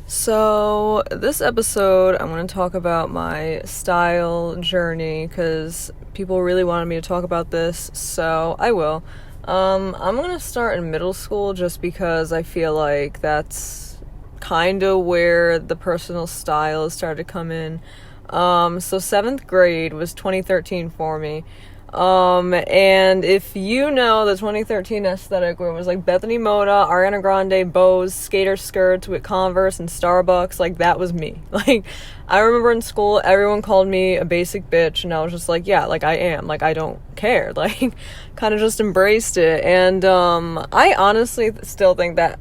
So, this episode, I'm going to talk about my style journey because people really wanted me to talk about this, so I will. I'm going to start in middle school just because I feel like that's kind of where the personal style started to come in. So 7th grade was 2013 for me. And if you know the 2013 aesthetic where it was like Bethany Moda, Ariana Grande, bows, skater skirts with Converse and Starbucks, like that was me. Like, I remember in school, everyone called me a basic bitch, and I was just like, yeah, like I am, like I don't care, like kind of just embraced it. And, I honestly still think that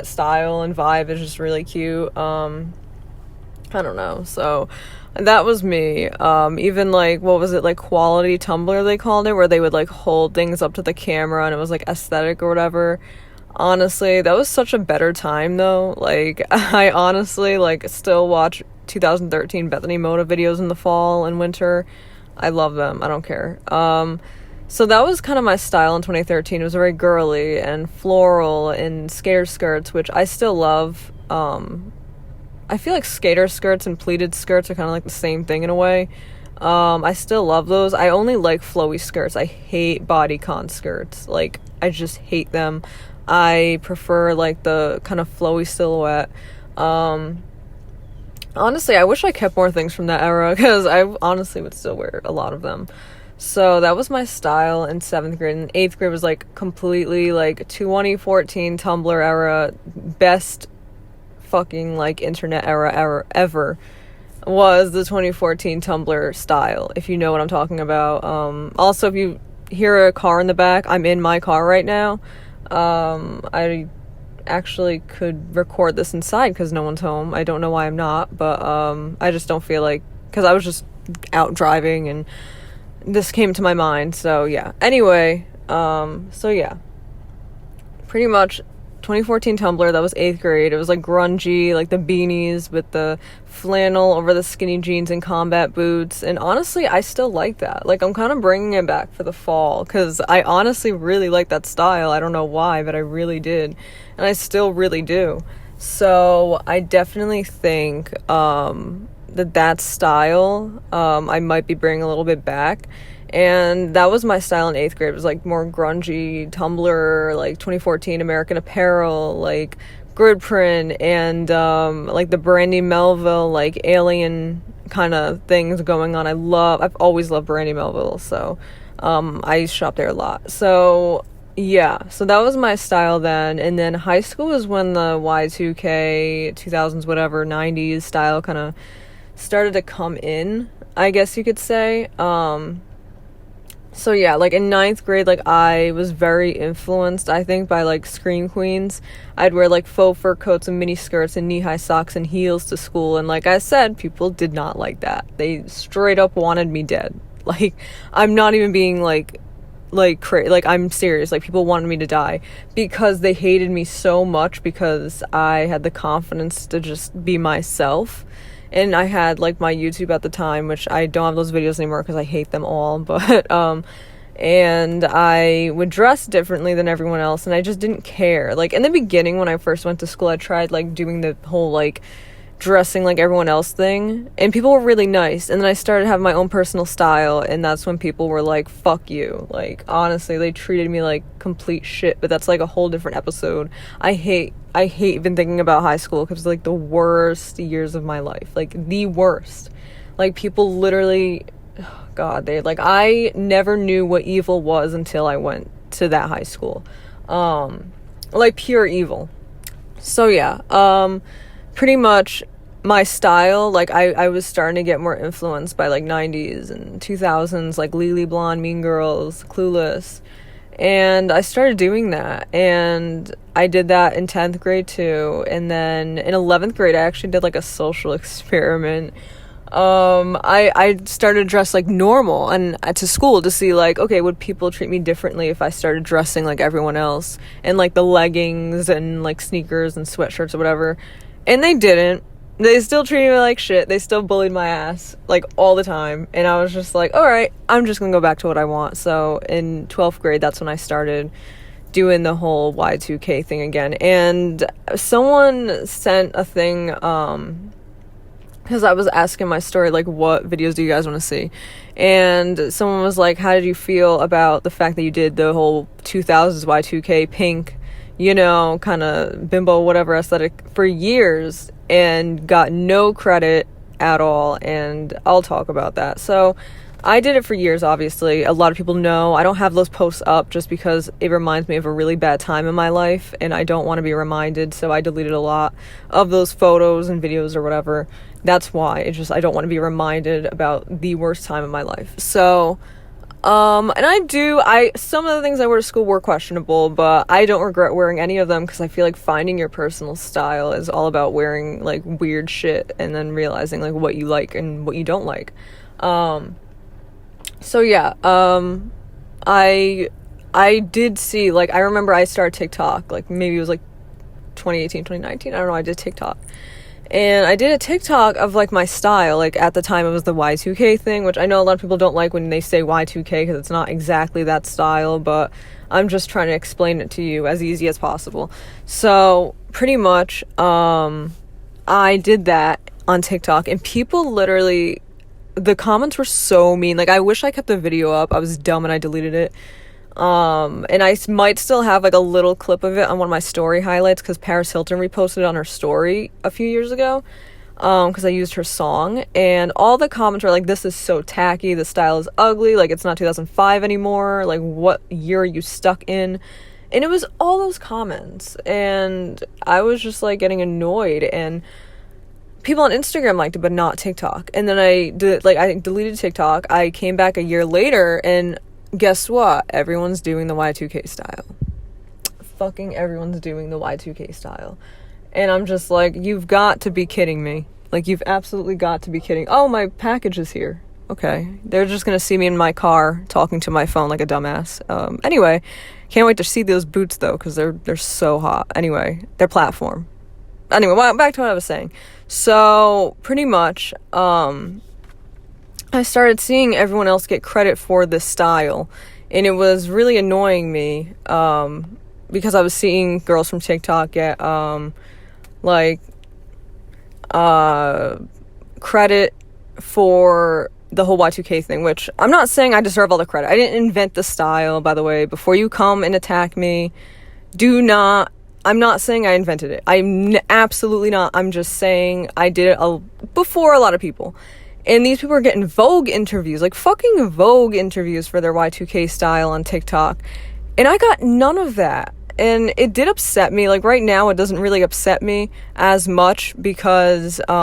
style and vibe is just really cute. I don't know, so that was me. Even like, what was it, like quality Tumblr they called it, where they would like hold things up to the camera and it was like aesthetic or whatever. Honestly, that was such a better time though. Like, I honestly like still watch 2013 Bethany Moda videos in the fall and winter. I love them. I don't care. So that was kind of my style in 2013. It was very girly and floral and skater skirts, which I still love. I feel like skater skirts and pleated skirts are kind of like the same thing in a way. I still love those. I only like flowy skirts. I hate bodycon skirts. Like, I just hate them. I prefer like the kind of flowy silhouette. Honestly, I wish I kept more things from that era because I honestly would still wear a lot of them. So that was my style in 7th grade. And 8th grade was like completely like 2014 Tumblr era, best fucking like internet era ever was the 2014 Tumblr style, if you know what I'm talking about. Also, if you hear a car in the back, I'm in my car right now. I actually could record this inside because no one's home. I don't know why I'm not, but I just don't feel like, because I was just out driving and this came to my mind. So yeah, anyway, so yeah, pretty much 2014 Tumblr, that was 8th grade. It was like grungy, like the beanies with the flannel over the skinny jeans and combat boots. And honestly, I still like that. Like, I'm kind of bringing it back for the fall because I honestly really like that style. I don't know why, but I really did. And I still really do. So I definitely think that style I might be bringing a little bit back. And that was my style in 8th grade. It was like more grungy Tumblr, like 2014 American Apparel, like grid print, and like the Brandy Melville, like alien kind of things going on. I've always loved Brandy Melville, so I shop there a lot. So yeah, so that was my style then. And then high school was when the Y2K, 2000s, whatever, 90s style kind of started to come in, I guess you could say. So yeah, like in 9th grade, like I was very influenced, I think, by like scream queens. I'd wear like faux fur coats and mini skirts and knee-high socks and heels to school. And like I said, people did not like that. They straight up wanted me dead. Like, I'm not even being like I'm serious. Like, people wanted me to die because they hated me so much because I had the confidence to just be myself. And I had, like, my YouTube at the time, which I don't have those videos anymore because I hate them all, but, and I would dress differently than everyone else, and I just didn't care. Like, in the beginning, when I first went to school, I tried, like, doing the whole, like, dressing like everyone else thing, and people were really nice, and then I started having my own personal style, and that's when people were like, fuck you. Like, honestly, they treated me like complete shit, but that's like a whole different episode. I hate even thinking about high school because it's like the worst years of my life, like the worst. Like, people literally, oh God, I never knew what evil was until I went to that high school. Like pure evil. So yeah, pretty much my style, like I was starting to get more influenced by like 90s and 2000s, like Legally Blonde, Mean Girls, Clueless. And I started doing that, and I did that in 10th grade too. And then in 11th grade, I actually did like a social experiment. I started to dress like normal and to school to see like, okay, would people treat me differently if I started dressing like everyone else and like the leggings and like sneakers and sweatshirts or whatever. And they didn't. They still treated me like shit. They still bullied my ass, like, all the time. And I was just like, all right, I'm just gonna go back to what I want. So in 12th grade, that's when I started doing the whole Y2K thing again. And someone sent a thing, because I was asking my story, like, what videos do you guys want to see? And someone was like, how did you feel about the fact that you did the whole 2000s Y2K pink, you know, kind of bimbo, whatever aesthetic for years and got no credit at all? And I'll talk about that. So I did it for years, obviously. A lot of people know I don't have those posts up just because it reminds me of a really bad time in my life and I don't want to be reminded, so I deleted a lot of those photos and videos or whatever. That's why. It's just I don't want to be reminded about the worst time in my life. So and some of the things I wore to school were questionable, but I don't regret wearing any of them because I feel like finding your personal style is all about wearing like weird shit and then realizing like what you like and what you don't like. So yeah, I did see, like, I remember I started TikTok, like, maybe it was, like, 2018, 2019, I don't know, I did TikTok, and I did a TikTok of, like, my style, like, at the time it was the Y2K thing, which I know a lot of people don't like when they say Y2K, because it's not exactly that style, but I'm just trying to explain it to you as easy as possible. So, pretty much, I did that on TikTok, and people literally, the comments were so mean. Like, I wish I kept the video up. I was dumb and I deleted it. And I might still have like a little clip of it on one of my story highlights because Paris Hilton reposted it on her story a few years ago, because I used her song, and all the comments were like, this is so tacky, the style is ugly, like it's not 2005 anymore, like what year are you stuck in? And it was all those comments, and I was just like getting annoyed, and people on Instagram liked it, but not TikTok. And then I deleted TikTok. I came back a year later, and guess what? Everyone's doing the Y2K style. Fucking everyone's doing the Y2K style. And I'm just like, you've got to be kidding me. Like, you've absolutely got to be kidding. Oh, my package is here. Okay. They're just gonna see me in my car talking to my phone like a dumbass. Anyway, can't wait to see those boots, though, because they're so hot. Anyway, their platform. Anyway, back to what I was saying. So, pretty much, I started seeing everyone else get credit for this style, and it was really annoying me, because I was seeing girls from TikTok get, credit for the whole Y2K thing, which I'm not saying I deserve all the credit. I didn't invent the style, by the way. Before you come and attack me, I'm not saying I invented it. I'm absolutely not. I'm just saying I did it before a lot of people. And these people are getting Vogue interviews, like fucking Vogue interviews for their Y2K style on TikTok. And I got none of that. And it did upset me. Like, right now, it doesn't really upset me as much because, you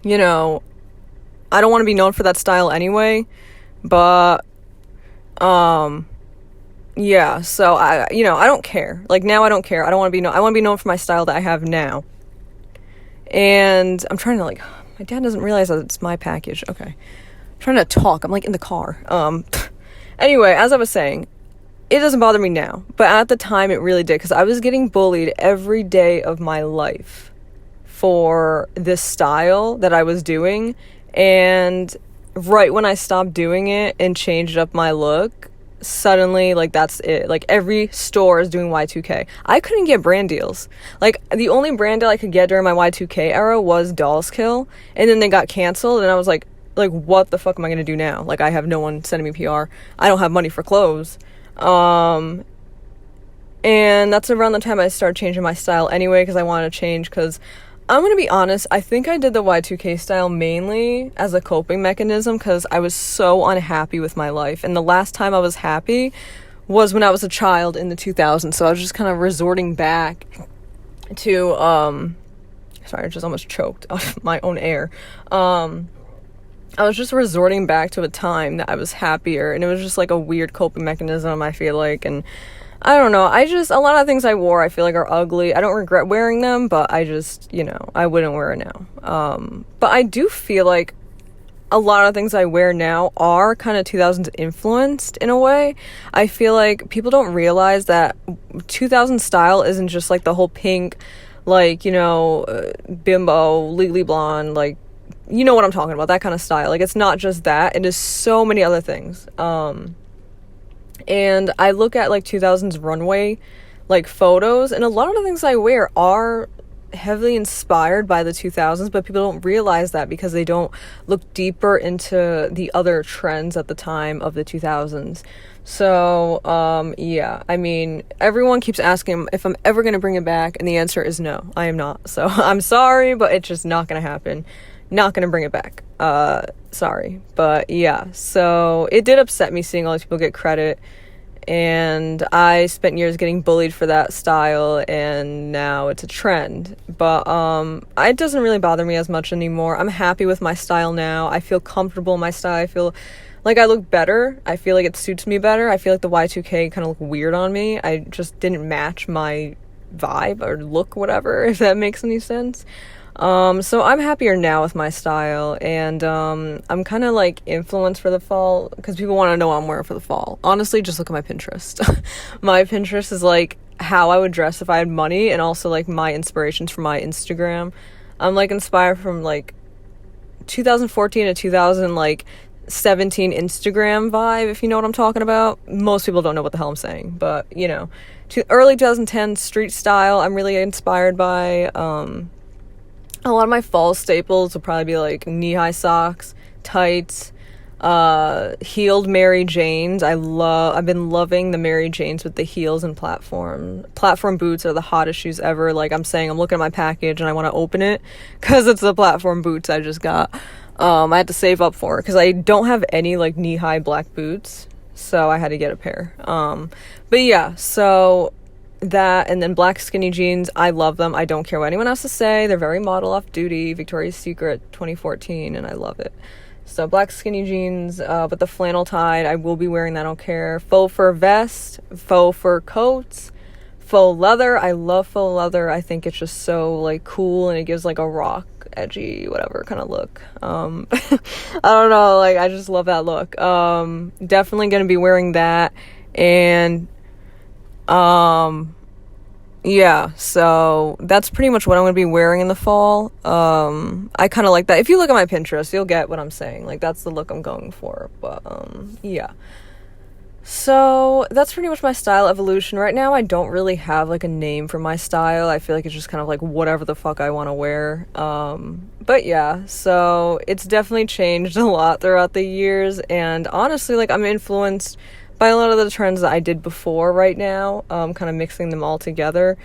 know, I don't want to be known for that style anyway. But, yeah, so I don't care. Like, now I don't care. I don't want to be known. I want to be known for my style that I have now. And I'm trying to, like, my dad doesn't realize that it's my package. Okay. I'm trying to talk. I'm, like, in the car. Anyway, as I was saying, it doesn't bother me now. But at the time, it really did. Because I was getting bullied every day of my life for this style that I was doing. And right when I stopped doing it and changed up my look, suddenly, like, that's it. Like, every store is doing Y2K. I couldn't get brand deals. Like, the only brand deal I could get during my Y2K era was Dolls Kill, and then they got canceled, and I was like, what the fuck am I gonna do now? Like, I have no one sending me PR. I don't have money for clothes. And that's around the time I started changing my style anyway, because I wanted to change, because I'm going to be honest, I think I did the Y2K style mainly as a coping mechanism because I was so unhappy with my life. And the last time I was happy was when I was a child in the 2000s. So I was just kind of resorting back to, sorry, I just almost choked off my own air. I was just resorting back to a time that I was happier. And it was just like a weird coping mechanism, I feel like. And I don't know, a lot of things I wore I feel like are ugly. I don't regret wearing them, but I just, I wouldn't wear it now. But I do feel like a lot of things I wear now are kind of 2000s influenced in a way. I feel like people don't realize that 2000 style isn't just like the whole pink, like, bimbo, legally blonde, like, you know what I'm talking about, that kind of style. Like, it's not just that, it is so many other things. And I look at like 2000s runway like photos, and a lot of the things I wear are heavily inspired by the 2000s, but people don't realize that because they don't look deeper into the other trends at the time of the 2000s. So yeah, I mean, everyone keeps asking if I'm ever going to bring it back, and the answer is no, I am not. So I'm sorry, but it's just not going to happen. Not going to bring it back. Sorry. But yeah, so it did upset me seeing all these people get credit, and I spent years getting bullied for that style, and now it's a trend. But it doesn't really bother me as much anymore. I'm happy with my style now. I feel comfortable in my style. I feel like I look better. I feel like it suits me better. I feel like the Y2K kind of look weird on me. I just didn't match my vibe or look, whatever, if that makes any sense. So I'm happier now with my style, and I'm kind of like influenced for the fall because people want to know what I'm wearing for the fall. Honestly, just look at my Pinterest. My Pinterest is like how I would dress if I had money, and also like my inspirations for my Instagram. I'm like inspired from like 2014 to 2017 Instagram vibe, if you know what I'm talking about. Most people don't know what the hell I'm saying, but you know, early 2010 street style I'm really inspired by. A lot of my fall staples will probably be like knee-high socks, tights, heeled Mary Janes. I've been loving the Mary Janes with the heels and platform boots are the hottest shoes ever. Like I'm looking at my package and I want to open it because it's the platform boots I just got. I had to save up for it because I don't have any like knee-high black boots, so I had to get a pair. But yeah, so that, and then black skinny jeans, I love them. I don't care what anyone has to say. They're very model off duty, Victoria's Secret 2014, and I love it. So black skinny jeans with the flannel tied, I will be wearing that, I don't care. Faux fur vest, faux fur coats, faux leather. I love faux leather. I think it's just so like cool, and it gives like a rock edgy whatever kind of look. I don't know, like I just love that look. Definitely gonna be wearing that. And yeah, so that's pretty much what I'm going to be wearing in the fall. I kind of like that. If you look at my Pinterest, you'll get what I'm saying. Like, that's the look I'm going for. But, yeah. So that's pretty much my style evolution. Right now, I don't really have, like, a name for my style. I feel like it's just kind of, like, whatever the fuck I want to wear. But, yeah, so it's definitely changed a lot throughout the years. And honestly, like, I'm influenced by a lot of the trends that I did before right now, kind of mixing them all together.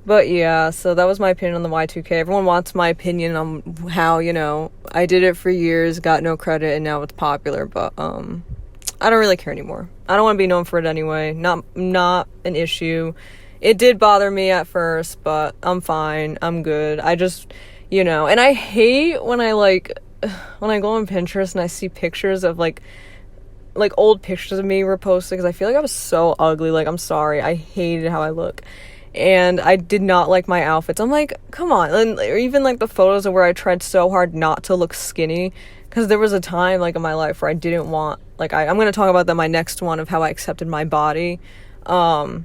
But yeah, so that was my opinion on the Y2K. Everyone wants my opinion on how, you know, I did it for years, got no credit, and now it's popular, but I don't really care anymore. I don't want to be known for it anyway. Not an issue. It did bother me at first, but I'm fine. I'm good. I just, you know, and I hate when I go on Pinterest and I see pictures of like old pictures of me were posted, because I feel like I was so ugly. Like, I'm sorry, I hated how I look, and I did not like my outfits. I'm like, come on. And or even like the photos of where I tried so hard not to look skinny, because there was a time like in my life where I didn't want, like, I'm going to talk about that in my next one of how I accepted my body. I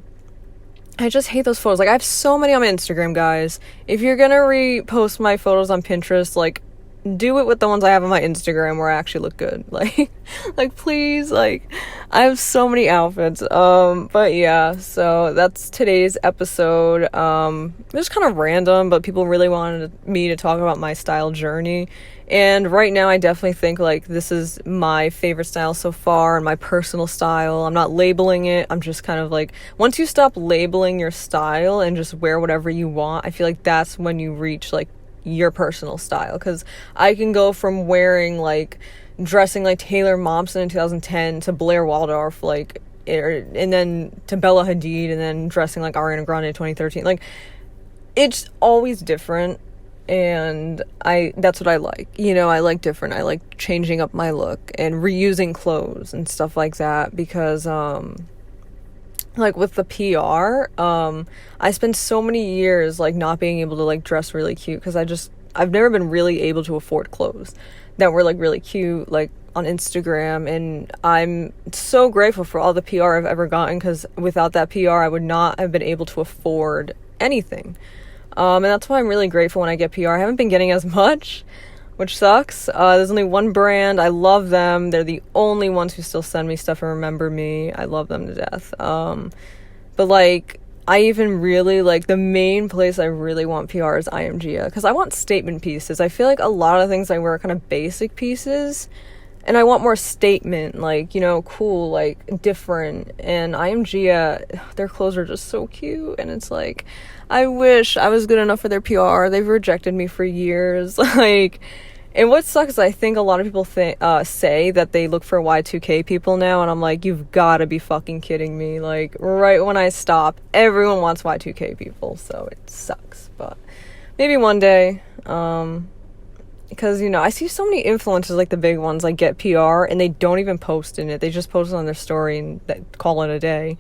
just hate those photos. Like, I have so many on my Instagram, guys. If you're gonna repost my photos on Pinterest, like, do it with the ones I have on my Instagram where I actually look good. Like please, like, I have so many outfits. But yeah, so that's today's episode. It was kind of random, but people really wanted me to talk about my style journey. And right now I definitely think like this is my favorite style so far, and my personal style. I'm not labeling it. I'm just kind of like, once you stop labeling your style and just wear whatever you want, I feel like that's when you reach like your personal style. Because I can go from wearing like dressing like Taylor Momsen in 2010 to Blair Waldorf and then to Bella Hadid, and then dressing like Ariana Grande in 2013. Like, it's always different, and that's what I like. You know, I like different. I like changing up my look and reusing clothes and stuff like that, because like with the PR, I spent so many years like not being able to like dress really cute, because I've never been really able to afford clothes that were like really cute like on Instagram. And I'm so grateful for all the PR I've ever gotten, because without that PR I would not have been able to afford anything. And that's why I'm really grateful when I get PR. I haven't been getting as much, which sucks. There's only one brand. I love them. They're the only ones who still send me stuff and remember me. I love them to death. But like, I even really like the main place I really want PR is IMGA, because I want statement pieces. I feel like a lot of things I wear are kind of basic pieces, and I want more statement, like, you know, cool, like different. And IMGA, their clothes are just so cute, and it's like, I wish I was good enough for their PR. They've rejected me for years. Like, and what sucks is I think a lot of people say that they look for Y2K people now, and I'm like, you've got to be fucking kidding me. Like, right when I stop, everyone wants Y2K people, so it sucks. But maybe one day, because, you know, I see so many influencers, like the big ones, like get PR, and they don't even post in it. They just post it on their story and call it a day.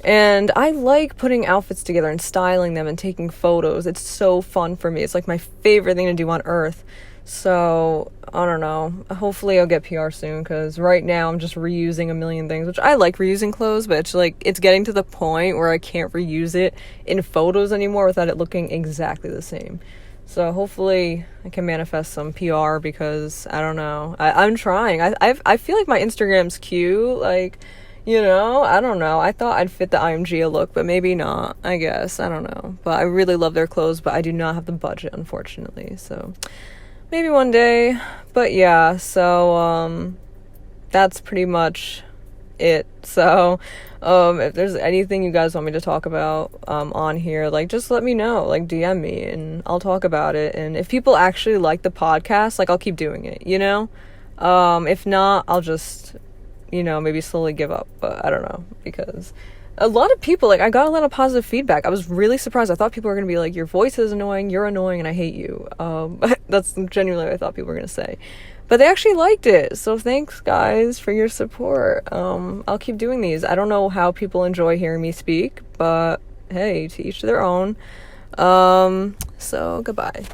And I like putting outfits together and styling them and taking photos. It's so fun for me. It's like my favorite thing to do on earth. So, I don't know. Hopefully I'll get PR soon, because right now I'm just reusing a million things, which I like reusing clothes, but it's like, it's getting to the point where I can't reuse it in photos anymore without it looking exactly the same. So hopefully I can manifest some PR, because I don't know. I'm trying. I feel like my Instagram's cute. Like, you know, I don't know. I thought I'd fit the IMGA look, but maybe not, I guess. I don't know. But I really love their clothes, but I do not have the budget, unfortunately. So maybe one day. But yeah, so that's pretty much it. So if there's anything you guys want me to talk about on here, like, just let me know, like DM me and I'll talk about it. And if people actually like the podcast, like, I'll keep doing it, you know. If not, I'll just, you know, maybe slowly give up. But I don't know, because a lot of people, like, I got a lot of positive feedback. I was really surprised. I thought people were gonna be like, your voice is annoying, you're annoying, and I hate you. That's genuinely what I thought people were gonna say. But they actually liked it, so thanks, guys, for your support. I'll keep doing these. I don't know how people enjoy hearing me speak, but hey, to each their own. So goodbye.